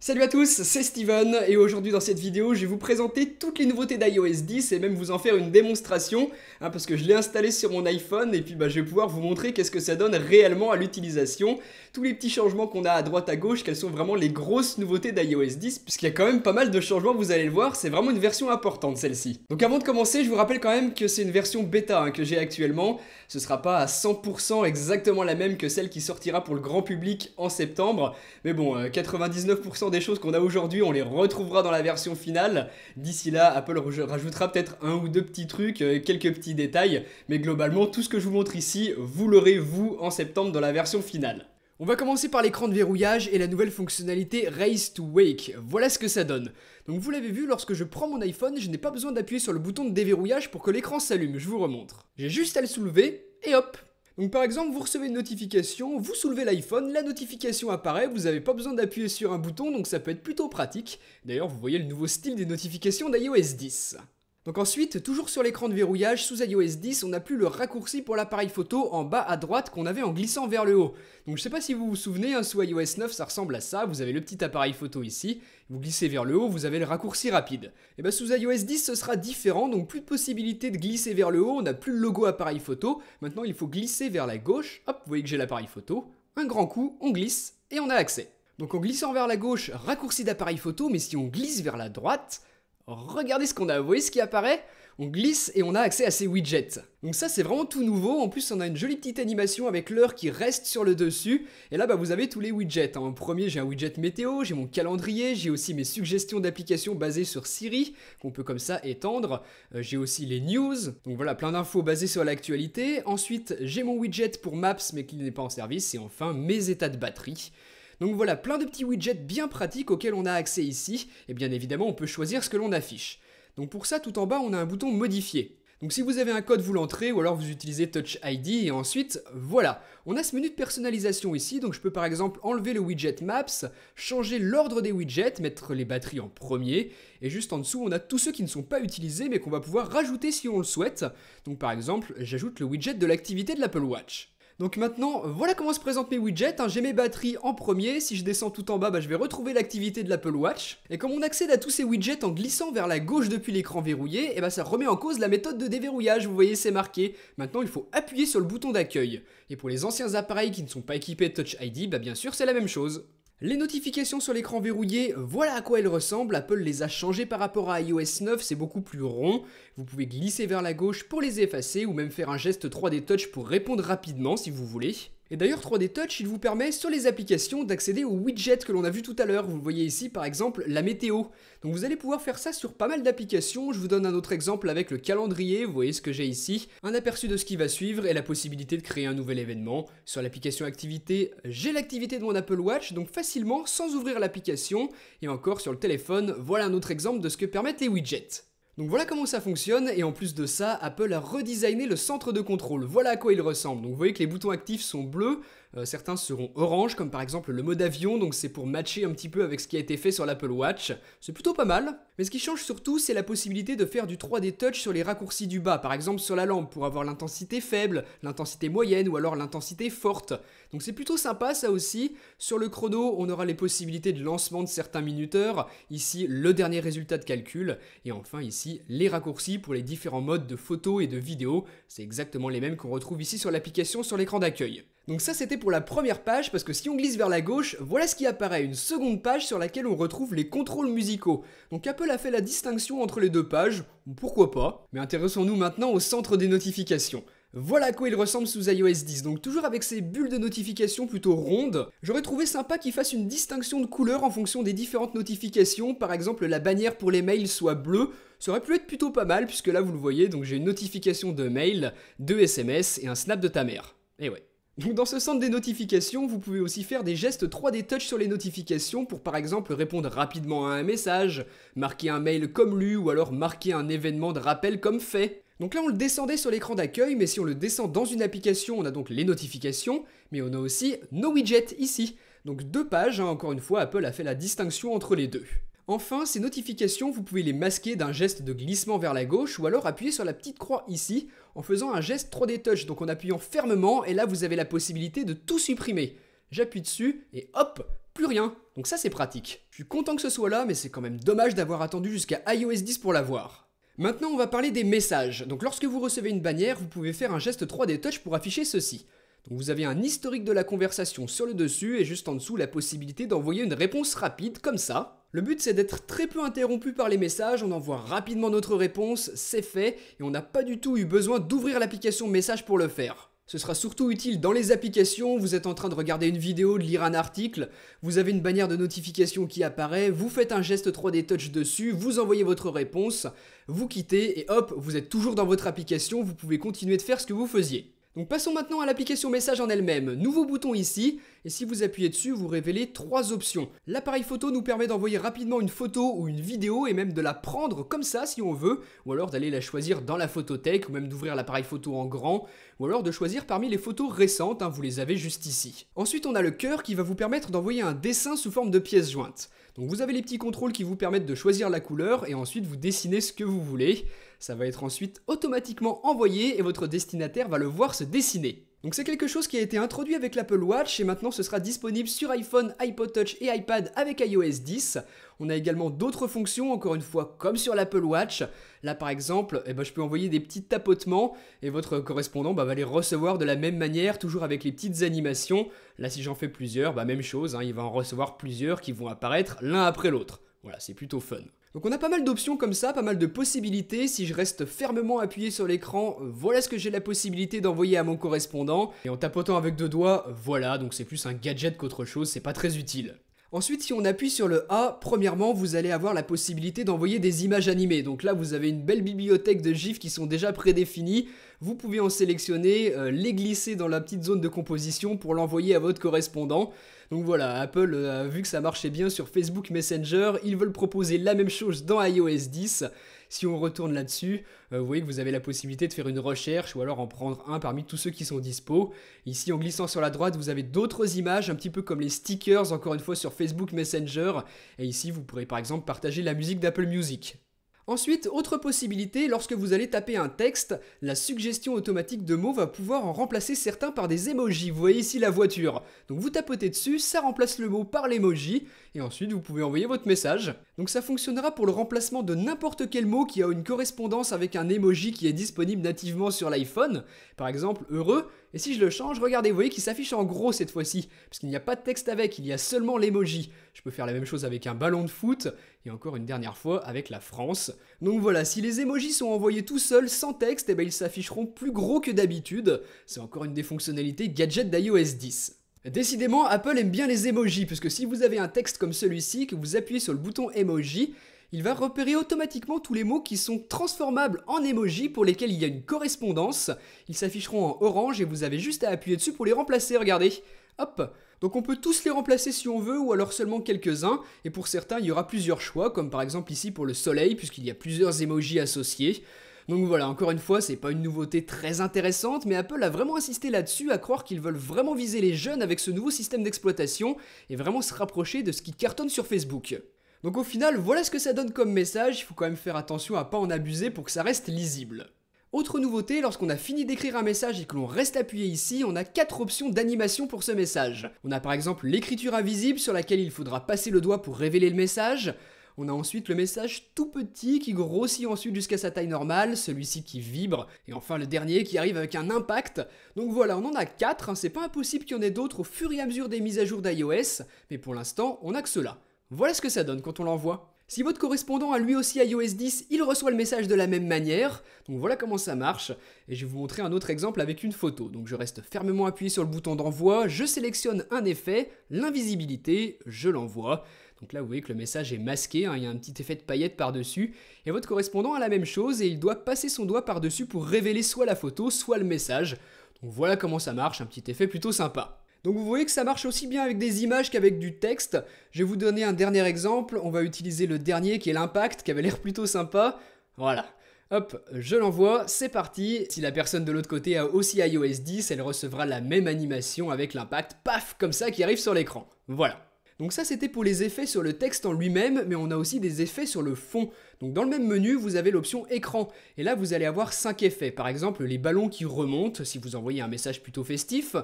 Salut à tous, c'est Steven et aujourd'hui dans cette vidéo je vais vous présenter toutes les nouveautés d'iOS 10 et même vous en faire une démonstration parce que je l'ai installé sur mon iPhone et puis je vais pouvoir vous montrer qu'est-ce que ça donne réellement à l'utilisation, tous les petits changements qu'on a à droite à gauche, quelles sont vraiment les grosses nouveautés d'iOS 10 puisqu'il y a quand même pas mal de changements, vous allez le voir, c'est vraiment une version importante celle-ci. Donc avant de commencer je vous rappelle quand même que c'est une version bêta que j'ai actuellement, ce sera pas à 100% exactement la même que celle qui sortira pour le grand public en septembre, mais bon 99% des choses qu'on a aujourd'hui, on les retrouvera dans la version finale. D'ici là, Apple rajoutera peut-être un ou deux petits trucs, quelques petits détails, mais globalement, tout ce que je vous montre ici, vous l'aurez vous en septembre dans la version finale. On va commencer par l'écran de verrouillage et la nouvelle fonctionnalité Raise to Wake. Voilà ce que ça donne. Donc vous l'avez vu, lorsque je prends mon iPhone, je n'ai pas besoin d'appuyer sur le bouton de déverrouillage pour que l'écran s'allume, je vous remontre. J'ai juste à le soulever et hop. Donc par exemple, vous recevez une notification, vous soulevez l'iPhone, la notification apparaît, vous n'avez pas besoin d'appuyer sur un bouton, donc ça peut être plutôt pratique. D'ailleurs, vous voyez le nouveau style des notifications d'iOS 10. Donc ensuite, toujours sur l'écran de verrouillage, sous iOS 10, on n'a plus le raccourci pour l'appareil photo en bas à droite qu'on avait en glissant vers le haut. Donc je sais pas si vous vous souvenez, sous iOS 9 ça ressemble à ça, vous avez le petit appareil photo ici, vous glissez vers le haut, vous avez le raccourci rapide. Et sous iOS 10 ce sera différent, donc plus de possibilité de glisser vers le haut, on n'a plus le logo appareil photo, maintenant il faut glisser vers la gauche, hop, vous voyez que j'ai l'appareil photo, un grand coup, on glisse et on a accès. Donc en glissant vers la gauche, raccourci d'appareil photo, mais si on glisse vers la droite, regardez ce qu'on a, vous voyez ce qui apparaît? On glisse et on a accès à ces widgets. Donc ça c'est vraiment tout nouveau, en plus on a une jolie petite animation avec l'heure qui reste sur le dessus. Et là vous avez tous les widgets. En premier j'ai un widget météo, j'ai mon calendrier, j'ai aussi mes suggestions d'applications basées sur Siri, qu'on peut comme ça étendre. J'ai aussi les news, donc voilà plein d'infos basées sur l'actualité. Ensuite j'ai mon widget pour Maps mais qui n'est pas en service. Et enfin mes états de batterie. Donc voilà, plein de petits widgets bien pratiques auxquels on a accès ici, et bien évidemment on peut choisir ce que l'on affiche. Donc pour ça, tout en bas, on a un bouton modifier. Donc si vous avez un code, vous l'entrez, ou alors vous utilisez Touch ID, et ensuite, voilà. On a ce menu de personnalisation ici, donc je peux par exemple enlever le widget Maps, changer l'ordre des widgets, mettre les batteries en premier, et juste en dessous, on a tous ceux qui ne sont pas utilisés, mais qu'on va pouvoir rajouter si on le souhaite. Donc par exemple, j'ajoute le widget de l'activité de l'Apple Watch. Donc maintenant, voilà comment se présentent mes widgets, j'ai mes batteries en premier, si je descends tout en bas, je vais retrouver l'activité de l'Apple Watch, et comme on accède à tous ces widgets en glissant vers la gauche depuis l'écran verrouillé, ça remet en cause la méthode de déverrouillage, vous voyez c'est marqué. Maintenant il faut appuyer sur le bouton d'accueil, et pour les anciens appareils qui ne sont pas équipés de Touch ID, bien sûr c'est la même chose. Les notifications sur l'écran verrouillé, voilà à quoi elles ressemblent, Apple les a changées par rapport à iOS 9, c'est beaucoup plus rond, vous pouvez glisser vers la gauche pour les effacer ou même faire un geste 3D Touch pour répondre rapidement si vous voulez. Et d'ailleurs 3D Touch il vous permet sur les applications d'accéder aux widgets que l'on a vu tout à l'heure, vous le voyez ici par exemple la météo. Donc vous allez pouvoir faire ça sur pas mal d'applications, je vous donne un autre exemple avec le calendrier, vous voyez ce que j'ai ici, un aperçu de ce qui va suivre et la possibilité de créer un nouvel événement. Sur l'application activité, j'ai l'activité de mon Apple Watch, donc facilement sans ouvrir l'application, et encore sur le téléphone, voilà un autre exemple de ce que permettent les widgets. Donc voilà comment ça fonctionne, et en plus de ça, Apple a redesigné le centre de contrôle, voilà à quoi il ressemble. Donc vous voyez que les boutons actifs sont bleus, certains seront orange, comme par exemple le mode avion, donc c'est pour matcher un petit peu avec ce qui a été fait sur l'Apple Watch. C'est plutôt pas mal. Mais ce qui change surtout, c'est la possibilité de faire du 3D Touch sur les raccourcis du bas, par exemple sur la lampe, pour avoir l'intensité faible, l'intensité moyenne ou alors l'intensité forte. Donc c'est plutôt sympa ça aussi. Sur le chrono, on aura les possibilités de lancement de certains minuteurs, ici le dernier résultat de calcul, et enfin ici les raccourcis pour les différents modes de photo et de vidéo. C'est exactement les mêmes qu'on retrouve ici sur l'application sur l'écran d'accueil. Donc ça c'était pour la première page, parce que si on glisse vers la gauche, voilà ce qui apparaît, une seconde page sur laquelle on retrouve les contrôles musicaux. Donc Apple a fait la distinction entre les deux pages, pourquoi pas, mais intéressons-nous maintenant au centre des notifications. Voilà à quoi il ressemble sous iOS 10, donc toujours avec ces bulles de notification plutôt rondes. J'aurais trouvé sympa qu'ils fassent une distinction de couleur en fonction des différentes notifications, par exemple la bannière pour les mails soit bleue, ça aurait pu être plutôt pas mal, puisque là vous le voyez, donc j'ai une notification de mail, de SMS et un snap de ta mère. Et ouais. Donc dans ce centre des notifications, vous pouvez aussi faire des gestes 3D Touch sur les notifications pour par exemple répondre rapidement à un message, marquer un mail comme lu ou alors marquer un événement de rappel comme fait. Donc là on le descendait sur l'écran d'accueil, mais si on le descend dans une application, on a donc les notifications, mais on a aussi nos widgets ici. Donc deux pages, encore une fois, Apple a fait la distinction entre les deux. Enfin, ces notifications, vous pouvez les masquer d'un geste de glissement vers la gauche ou alors appuyer sur la petite croix ici en faisant un geste 3D Touch, donc en appuyant fermement et là vous avez la possibilité de tout supprimer. J'appuie dessus et hop, plus rien. Donc ça c'est pratique. Je suis content que ce soit là, mais c'est quand même dommage d'avoir attendu jusqu'à iOS 10 pour l'avoir. Maintenant on va parler des messages. Donc lorsque vous recevez une bannière, vous pouvez faire un geste 3D Touch pour afficher ceci. Donc vous avez un historique de la conversation sur le dessus et juste en dessous la possibilité d'envoyer une réponse rapide comme ça. Le but c'est d'être très peu interrompu par les messages, on envoie rapidement notre réponse, c'est fait et on n'a pas du tout eu besoin d'ouvrir l'application message pour le faire. Ce sera surtout utile dans les applications, vous êtes en train de regarder une vidéo, de lire un article, vous avez une bannière de notification qui apparaît, vous faites un geste 3D Touch dessus, vous envoyez votre réponse, vous quittez et hop, vous êtes toujours dans votre application, vous pouvez continuer de faire ce que vous faisiez. Donc passons maintenant à l'application message en elle-même. Nouveau bouton ici, et si vous appuyez dessus, vous révélez 3 options. L'appareil photo nous permet d'envoyer rapidement une photo ou une vidéo et même de la prendre comme ça si on veut, ou alors d'aller la choisir dans la photothèque, ou même d'ouvrir l'appareil photo en grand, ou alors de choisir parmi les photos récentes, vous les avez juste ici. Ensuite on a le cœur qui va vous permettre d'envoyer un dessin sous forme de pièce jointe. Donc vous avez les petits contrôles qui vous permettent de choisir la couleur et ensuite vous dessinez ce que vous voulez. Ça va être ensuite automatiquement envoyé et votre destinataire va le voir se dessiner. Donc c'est quelque chose qui a été introduit avec l'Apple Watch et maintenant ce sera disponible sur iPhone, iPod Touch et iPad avec iOS 10. On a également d'autres fonctions, encore une fois comme sur l'Apple Watch. Là par exemple, je peux envoyer des petits tapotements et votre correspondant va les recevoir de la même manière, toujours avec les petites animations. Là si j'en fais plusieurs, même chose, il va en recevoir plusieurs qui vont apparaître l'un après l'autre. Voilà, c'est plutôt fun. Donc on a pas mal d'options comme ça, pas mal de possibilités. Si je reste fermement appuyé sur l'écran, voilà ce que j'ai la possibilité d'envoyer à mon correspondant. Et en tapotant avec 2 doigts, voilà, donc c'est plus un gadget qu'autre chose, c'est pas très utile. Ensuite, si on appuie sur le A, premièrement, vous allez avoir la possibilité d'envoyer des images animées. Donc là, vous avez une belle bibliothèque de GIFs qui sont déjà prédéfinies. Vous pouvez en sélectionner, les glisser dans la petite zone de composition pour l'envoyer à votre correspondant. Donc voilà, Apple a vu que ça marchait bien sur Facebook Messenger, ils veulent proposer la même chose dans iOS 10. Si on retourne là-dessus, vous voyez que vous avez la possibilité de faire une recherche ou alors en prendre un parmi tous ceux qui sont dispo. Ici, en glissant sur la droite, vous avez d'autres images, un petit peu comme les stickers, encore une fois sur Facebook Messenger. Et ici, vous pourrez par exemple partager la musique d'Apple Music. Ensuite, autre possibilité, lorsque vous allez taper un texte, la suggestion automatique de mots va pouvoir en remplacer certains par des emojis. Vous voyez ici la voiture. Donc vous tapotez dessus, ça remplace le mot par l'emoji, et ensuite vous pouvez envoyer votre message. Donc ça fonctionnera pour le remplacement de n'importe quel mot qui a une correspondance avec un emoji qui est disponible nativement sur l'iPhone. Par exemple, heureux, et si je le change, regardez, vous voyez qu'il s'affiche en gros cette fois-ci, parce qu'il n'y a pas de texte avec, il y a seulement l'emoji. Je peux faire la même chose avec un ballon de foot, et encore une dernière fois avec la France. Donc voilà, si les emojis sont envoyés tout seuls, sans texte, ils s'afficheront plus gros que d'habitude. C'est encore une des fonctionnalités gadget d'iOS 10. Décidément, Apple aime bien les emojis, puisque si vous avez un texte comme celui-ci, que vous appuyez sur le bouton emoji, il va repérer automatiquement tous les mots qui sont transformables en emoji pour lesquels il y a une correspondance. Ils s'afficheront en orange et vous avez juste à appuyer dessus pour les remplacer, regardez. Hop. Donc on peut tous les remplacer si on veut ou alors seulement quelques-uns et pour certains il y aura plusieurs choix comme par exemple ici pour le soleil puisqu'il y a plusieurs emojis associés. Donc voilà, encore une fois, c'est pas une nouveauté très intéressante, mais Apple a vraiment insisté là-dessus, à croire qu'ils veulent vraiment viser les jeunes avec ce nouveau système d'exploitation et vraiment se rapprocher de ce qui cartonne sur Facebook. Donc au final, voilà ce que ça donne comme message, il faut quand même faire attention à pas en abuser pour que ça reste lisible. Autre nouveauté, lorsqu'on a fini d'écrire un message et que l'on reste appuyé ici, on a 4 options d'animation pour ce message. On a par exemple l'écriture invisible sur laquelle il faudra passer le doigt pour révéler le message. On a ensuite le message tout petit qui grossit ensuite jusqu'à sa taille normale, celui-ci qui vibre, et enfin le dernier qui arrive avec un impact. Donc voilà, on en a 4, c'est pas impossible qu'il y en ait d'autres au fur et à mesure des mises à jour d'iOS, mais pour l'instant, on a que cela. Voilà ce que ça donne quand on l'envoie. Si votre correspondant a lui aussi iOS 10, il reçoit le message de la même manière. Donc voilà comment ça marche. Et je vais vous montrer un autre exemple avec une photo. Donc je reste fermement appuyé sur le bouton d'envoi, je sélectionne un effet, l'invisibilité, je l'envoie. Donc là vous voyez que le message est masqué, il y a un petit effet de paillette par-dessus. Et votre correspondant a la même chose et il doit passer son doigt par-dessus pour révéler soit la photo, soit le message. Donc voilà comment ça marche, un petit effet plutôt sympa. Donc vous voyez que ça marche aussi bien avec des images qu'avec du texte. Je vais vous donner un dernier exemple, on va utiliser le dernier qui est l'impact, qui avait l'air plutôt sympa. Voilà, hop, je l'envoie, c'est parti. Si la personne de l'autre côté a aussi iOS 10, elle recevra la même animation avec l'impact, paf, comme ça qui arrive sur l'écran. Voilà. Donc ça c'était pour les effets sur le texte en lui-même, mais on a aussi des effets sur le fond. Donc dans le même menu, vous avez l'option écran, et là vous allez avoir 5 effets. Par exemple les ballons qui remontent, si vous envoyez un message plutôt festif.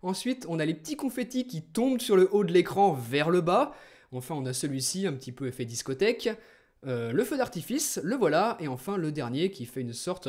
Ensuite, on a les petits confettis qui tombent sur le haut de l'écran vers le bas. Enfin, on a celui-ci, un petit peu effet discothèque. Le feu d'artifice, le voilà. Et enfin, le dernier qui fait une sorte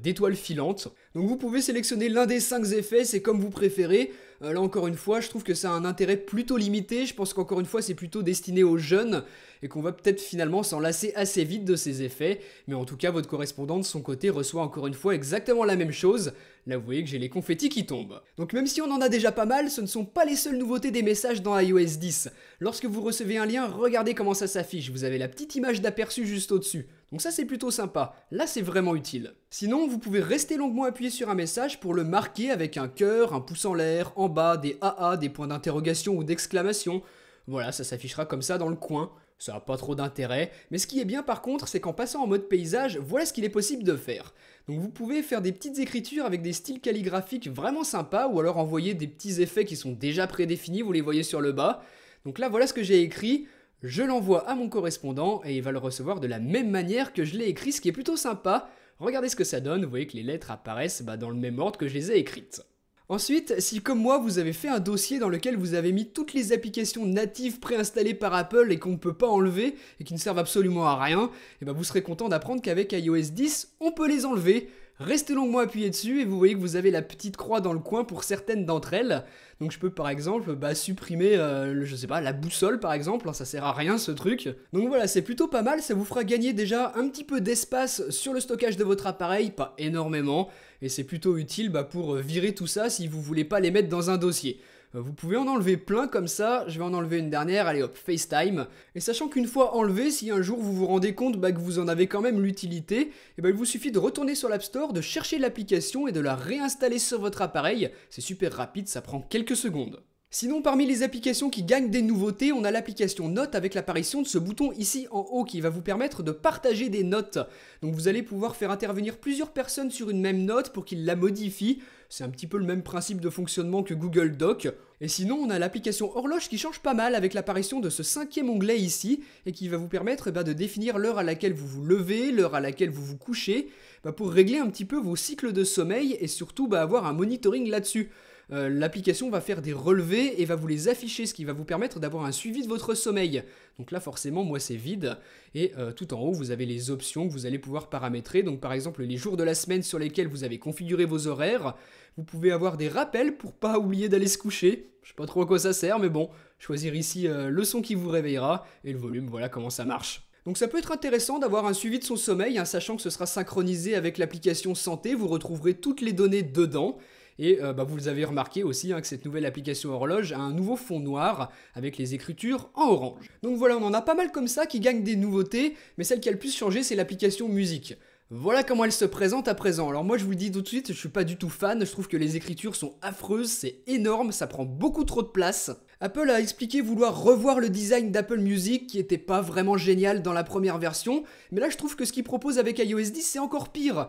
d'étoile filante. Donc vous pouvez sélectionner l'un des 5 effets, c'est comme vous préférez. Là encore une fois, je trouve que ça a un intérêt plutôt limité. Je pense qu'encore une fois, c'est plutôt destiné aux jeunes et qu'on va peut-être finalement s'en lasser assez vite de ces effets. Mais en tout cas, votre correspondant de son côté reçoit encore une fois exactement la même chose. Là, vous voyez que j'ai les confettis qui tombent. Donc même si on en a déjà pas mal, ce ne sont pas les seules nouveautés des messages dans iOS 10. Lorsque vous recevez un lien, regardez comment ça s'affiche. Vous avez la petite image d'aperçu juste au-dessus. Donc ça, c'est plutôt sympa. Là, c'est vraiment utile. Sinon, vous pouvez rester longuement appuyé sur un message pour le marquer avec un cœur, un pouce en l'air, en bas, des AA, des points d'interrogation ou d'exclamation. Voilà, ça s'affichera comme ça dans le coin. Ça n'a pas trop d'intérêt, mais ce qui est bien par contre, c'est qu'en passant en mode paysage, voilà ce qu'il est possible de faire. Donc vous pouvez faire des petites écritures avec des styles calligraphiques vraiment sympas, ou alors envoyer des petits effets qui sont déjà prédéfinis, vous les voyez sur le bas. Donc là, voilà ce que j'ai écrit, je l'envoie à mon correspondant, et il va le recevoir de la même manière que je l'ai écrit, ce qui est plutôt sympa. Regardez ce que ça donne, vous voyez que les lettres apparaissent dans le même ordre que je les ai écrites. Ensuite, si comme moi vous avez fait un dossier dans lequel vous avez mis toutes les applications natives préinstallées par Apple et qu'on ne peut pas enlever et qui ne servent absolument à rien, vous serez content d'apprendre qu'avec iOS 10, on peut les enlever. Restez longuement appuyé dessus et vous voyez que vous avez la petite croix dans le coin pour certaines d'entre elles. Donc je peux par exemple supprimer, je sais pas, la boussole par exemple, ça sert à rien ce truc. Donc voilà, c'est plutôt pas mal, ça vous fera gagner déjà un petit peu d'espace sur le stockage de votre appareil, pas énormément, et c'est plutôt utile pour virer tout ça si vous voulez pas les mettre dans un dossier. Vous pouvez en enlever plein comme ça, je vais en enlever une dernière, allez hop, FaceTime. Et sachant qu'une fois enlevé, si un jour vous vous rendez compte que vous en avez quand même l'utilité, il vous suffit de retourner sur l'App Store, de chercher l'application et de la réinstaller sur votre appareil. C'est super rapide, ça prend quelques secondes. Sinon, parmi les applications qui gagnent des nouveautés, on a l'application Notes avec l'apparition de ce bouton ici en haut qui va vous permettre de partager des notes. Donc vous allez pouvoir faire intervenir plusieurs personnes sur une même note pour qu'ils la modifient. C'est un petit peu le même principe de fonctionnement que Google Doc. Et sinon, on a l'application Horloge qui change pas mal avec l'apparition de ce 5e onglet ici et qui va vous permettre de définir l'heure à laquelle vous vous levez, l'heure à laquelle vous vous couchez, pour régler un petit peu vos cycles de sommeil et surtout avoir un monitoring là-dessus. L'application va faire des relevés et va vous les afficher, ce qui va vous permettre d'avoir un suivi de votre sommeil. Donc là forcément moi c'est vide et tout en haut vous avez les options que vous allez pouvoir paramétrer. Donc par exemple les jours de la semaine sur lesquels vous avez configuré vos horaires. Vous pouvez avoir des rappels pour pas oublier d'aller se coucher. Je sais pas trop à quoi ça sert mais bon, choisir ici le son qui vous réveillera et le volume, voilà comment ça marche. Donc ça peut être intéressant d'avoir un suivi de son sommeil, sachant que ce sera synchronisé avec l'application santé, vous retrouverez toutes les données dedans. Et vous avez remarqué aussi que cette nouvelle application horloge a un nouveau fond noir avec les écritures en orange. Donc voilà, on en a pas mal comme ça qui gagnent des nouveautés, mais celle qui a le plus changé c'est l'application musique. Voilà comment elle se présente à présent. Alors moi je vous le dis tout de suite, je suis pas du tout fan, je trouve que les écritures sont affreuses, c'est énorme, ça prend beaucoup trop de place. Apple a expliqué vouloir revoir le design d'Apple Music qui était pas vraiment génial dans la première version, mais là je trouve que ce qu'ils proposent avec iOS 10 c'est encore pire.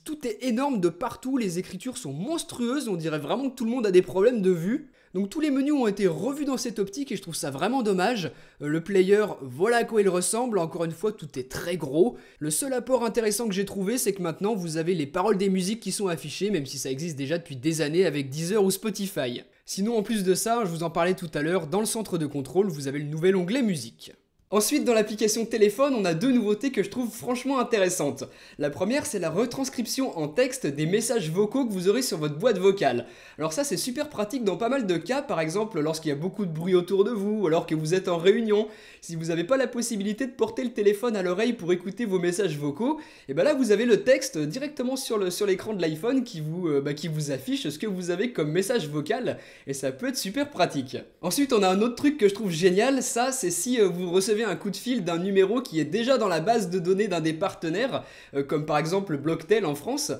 Tout est énorme de partout, les écritures sont monstrueuses, on dirait vraiment que tout le monde a des problèmes de vue. Donc tous les menus ont été revus dans cette optique et je trouve ça vraiment dommage. Le player, voilà à quoi il ressemble, encore une fois tout est très gros. Le seul apport intéressant que j'ai trouvé c'est que maintenant vous avez les paroles des musiques qui sont affichées, même si ça existe déjà depuis des années avec Deezer ou Spotify. Sinon en plus de ça, je vous en parlais tout à l'heure, dans le centre de contrôle vous avez le nouvel onglet musique. Ensuite, dans l'application téléphone, on a deux nouveautés que je trouve franchement intéressantes. La première, c'est la retranscription en texte des messages vocaux que vous aurez sur votre boîte vocale. Alors ça, c'est super pratique dans pas mal de cas, par exemple lorsqu'il y a beaucoup de bruit autour de vous, ou alors que vous êtes en réunion. Si vous n'avez pas la possibilité de porter le téléphone à l'oreille pour écouter vos messages vocaux, et là vous avez le texte directement sur l'écran de l'iPhone qui vous affiche ce que vous avez comme message vocal, et ça peut être super pratique. Ensuite, on a un autre truc que je trouve génial, ça c'est si vous recevez un coup de fil d'un numéro qui est déjà dans la base de données d'un des partenaires, comme par exemple Blocktel en France,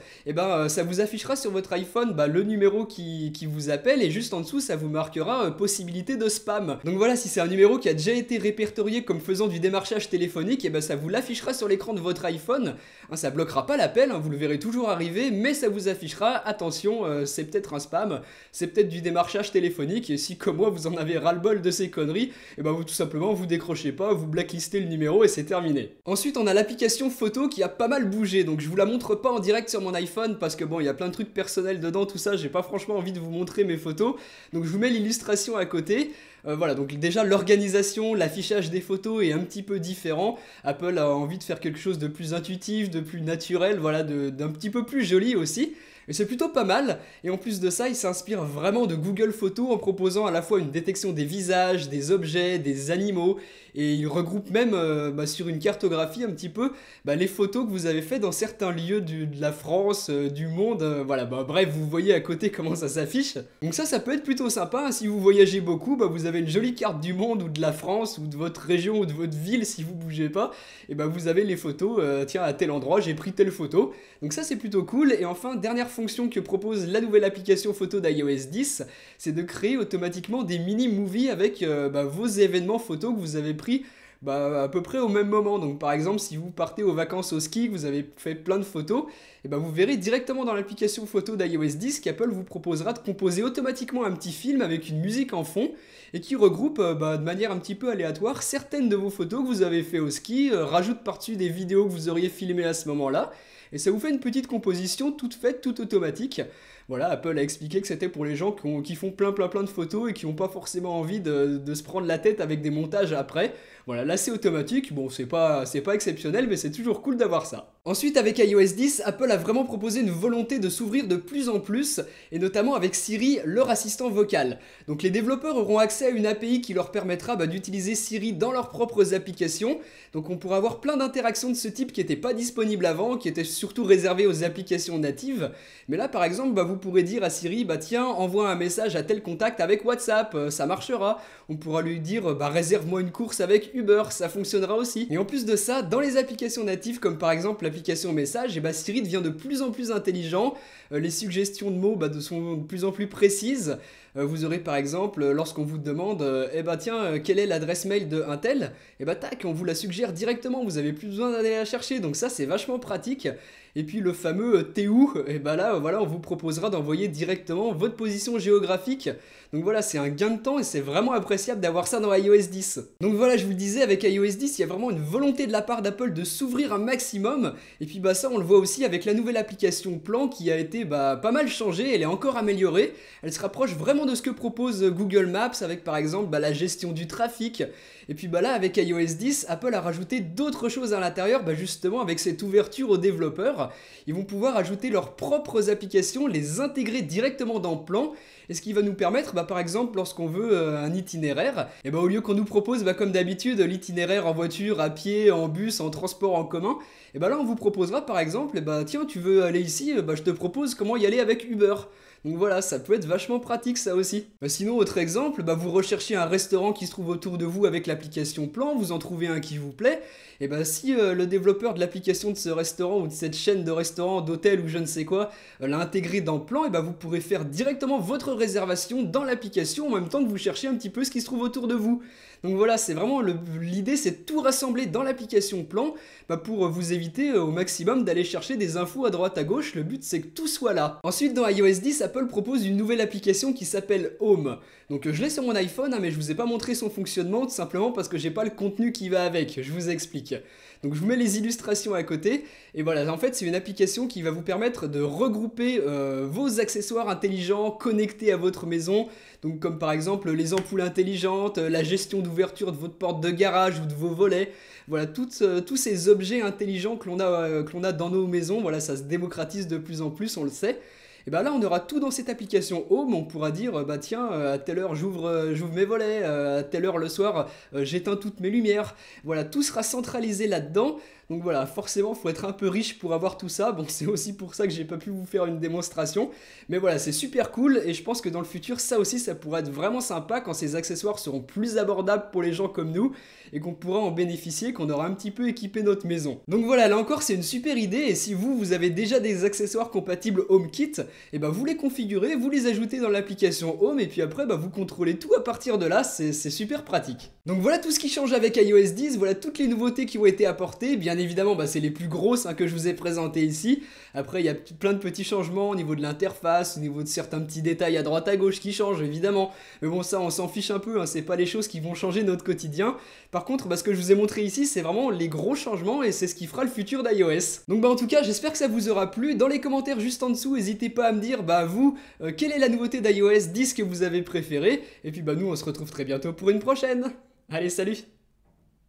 ça vous affichera sur votre iPhone le numéro qui vous appelle et juste en dessous ça vous marquera possibilité de spam. Donc voilà, si c'est un numéro qui a déjà été répertorié comme faisant du démarchage téléphonique, ça vous l'affichera sur l'écran de votre iPhone. Ça bloquera pas l'appel, vous le verrez toujours arriver, mais ça vous affichera, attention, c'est peut-être un spam, c'est peut-être du démarchage téléphonique, et si comme moi vous en avez ras-le-bol de ces conneries, tout simplement vous décrochez pas, vous blacklistez le numéro et c'est terminé. Ensuite on a l'application photo qui a pas mal bougé, donc je vous la montre pas en direct sur mon iPhone parce que bon il y a plein de trucs personnels dedans, tout ça, j'ai pas franchement envie de vous montrer mes photos, donc je vous mets l'illustration à côté. Voilà, donc déjà l'organisation, l'affichage des photos est un petit peu différent. Apple a envie de faire quelque chose de plus intuitif, de plus naturel, voilà, d'un petit peu plus joli aussi. Et c'est plutôt pas mal, et en plus de ça, il s'inspire vraiment de Google Photos en proposant à la fois une détection des visages, des objets, des animaux, et il regroupe même sur une cartographie un petit peu les photos que vous avez fait dans certains lieux de la France, du monde, voilà, bref, vous voyez à côté comment ça s'affiche. Donc ça peut être plutôt sympa, hein. Si vous voyagez beaucoup, vous avez une jolie carte du monde ou de la France ou de votre région ou de votre ville si vous bougez pas, et vous avez les photos, tiens à tel endroit j'ai pris telle photo, donc ça c'est plutôt cool. Et enfin, dernière fonction que propose la nouvelle application photo d'iOS 10, c'est de créer automatiquement des mini-movies avec vos événements photos que vous avez pris à peu près au même moment. Donc par exemple, si vous partez aux vacances au ski, que vous avez fait plein de photos, vous verrez directement dans l'application photo d'iOS 10 qu'Apple vous proposera de composer automatiquement un petit film avec une musique en fond et qui regroupe de manière un petit peu aléatoire certaines de vos photos que vous avez fait au ski, rajoute par-dessus des vidéos que vous auriez filmées à ce moment-là, et ça vous fait une petite composition toute faite, toute automatique. Voilà, Apple a expliqué que c'était pour les gens qui font plein de photos et qui n'ont pas forcément envie de se prendre la tête avec des montages après. Voilà, là c'est automatique, bon c'est pas exceptionnel, mais c'est toujours cool d'avoir ça. Ensuite, avec iOS 10, Apple a vraiment proposé une volonté de s'ouvrir de plus en plus, et notamment avec Siri, leur assistant vocal. Donc les développeurs auront accès à une API qui leur permettra d'utiliser Siri dans leurs propres applications. Donc on pourra avoir plein d'interactions de ce type qui n'étaient pas disponibles avant, qui étaient surtout réservées aux applications natives. Mais là par exemple, vous pourrez dire à Siri, tiens, envoie un message à tel contact avec WhatsApp, ça marchera. On pourra lui dire, réserve-moi une course avec Uber, ça fonctionnera aussi. Et en plus de ça, dans les applications natives, comme par exemple l'application message, Siri devient de plus en plus intelligent, les suggestions de mots sont de plus en plus précises. Vous aurez par exemple, lorsqu'on vous demande tiens, quelle est l'adresse mail de un tel, tac, on vous la suggère directement, vous avez plus besoin d'aller la chercher, donc ça c'est vachement pratique. Et puis le fameux t'es où, là voilà, on vous proposera d'envoyer directement votre position géographique. Donc voilà, c'est un gain de temps et c'est vraiment appréciable d'avoir ça dans iOS 10. Donc voilà, je vous le disais, avec iOS 10, il y a vraiment une volonté de la part d'Apple de s'ouvrir un maximum. Et puis ça, on le voit aussi avec la nouvelle application Plan qui a été pas mal changée, elle est encore améliorée. Elle se rapproche vraiment de ce que propose Google Maps avec par exemple la gestion du trafic. Et puis là, avec iOS 10, Apple a rajouté d'autres choses à l'intérieur, justement avec cette ouverture aux développeurs. Ils vont pouvoir ajouter leurs propres applications, les intégrer directement dans Plan. Et ce qui va nous permettre, par exemple, lorsqu'on veut un itinéraire, au lieu qu'on nous propose, comme d'habitude, l'itinéraire en voiture, à pied, en bus, en transport en commun, là on vous proposera par exemple, tiens, tu veux aller ici, je te propose comment y aller avec Uber. Donc voilà, ça peut être vachement pratique ça aussi. Sinon, autre exemple, vous recherchez un restaurant qui se trouve autour de vous avec l'application Plan, vous en trouvez un qui vous plaît, et si le développeur de l'application de ce restaurant ou de cette chaîne de restaurants, d'hôtels ou je ne sais quoi, l'a intégré dans Plan, vous pourrez faire directement votre réservation dans l'application en même temps que vous cherchez un petit peu ce qui se trouve autour de vous. Donc voilà, c'est vraiment l'idée, c'est de tout rassembler dans l'application Plan pour vous éviter au maximum d'aller chercher des infos à droite à gauche. Le but c'est que tout soit là. Ensuite, dans iOS 10, Apple propose une nouvelle application qui s'appelle Home. Donc je l'ai sur mon iPhone, mais je vous ai pas montré son fonctionnement tout simplement parce que j'ai pas le contenu qui va avec. Je vous explique. Donc je vous mets les illustrations à côté, et voilà, en fait c'est une application qui va vous permettre de regrouper vos accessoires intelligents connectés à votre maison, donc comme par exemple les ampoules intelligentes, la gestion d'ouverture de votre porte de garage ou de vos volets, voilà, tous ces objets intelligents que l'on a dans nos maisons, voilà, ça se démocratise de plus en plus, on le sait. Et là on aura tout dans cette application Home, on pourra dire tiens à telle heure j'ouvre mes volets, à telle heure le soir j'éteins toutes mes lumières, voilà, tout sera centralisé là-dedans. Donc voilà, forcément faut être un peu riche pour avoir tout ça, bon c'est aussi pour ça que j'ai pas pu vous faire une démonstration, mais voilà, c'est super cool et je pense que dans le futur ça aussi ça pourrait être vraiment sympa quand ces accessoires seront plus abordables pour les gens comme nous et qu'on pourra en bénéficier, qu'on aura un petit peu équipé notre maison. Donc voilà, là encore c'est une super idée, et si vous avez déjà des accessoires compatibles HomeKit, et bah vous les configurez, vous les ajoutez dans l'application Home et puis après bah vous contrôlez tout à partir de là, c'est super pratique. Donc voilà tout ce qui change avec iOS 10, voilà toutes les nouveautés qui ont été apportées. Bien évidemment bah c'est les plus grosses que je vous ai présentées ici. Après il y a plein de petits changements au niveau de l'interface, au niveau de certains petits détails à droite à gauche qui changent évidemment. Mais bon ça on s'en fiche un peu, c'est pas les choses qui vont changer notre quotidien. Par contre bah, ce que je vous ai montré ici c'est vraiment les gros changements et c'est ce qui fera le futur d'iOS. Donc bah en tout cas j'espère que ça vous aura plu. Dans les commentaires juste en dessous n'hésitez pas à me dire bah vous quelle est la nouveauté d'iOS 10 que vous avez préférée. Et puis bah nous on se retrouve très bientôt pour une prochaine. Allez salut!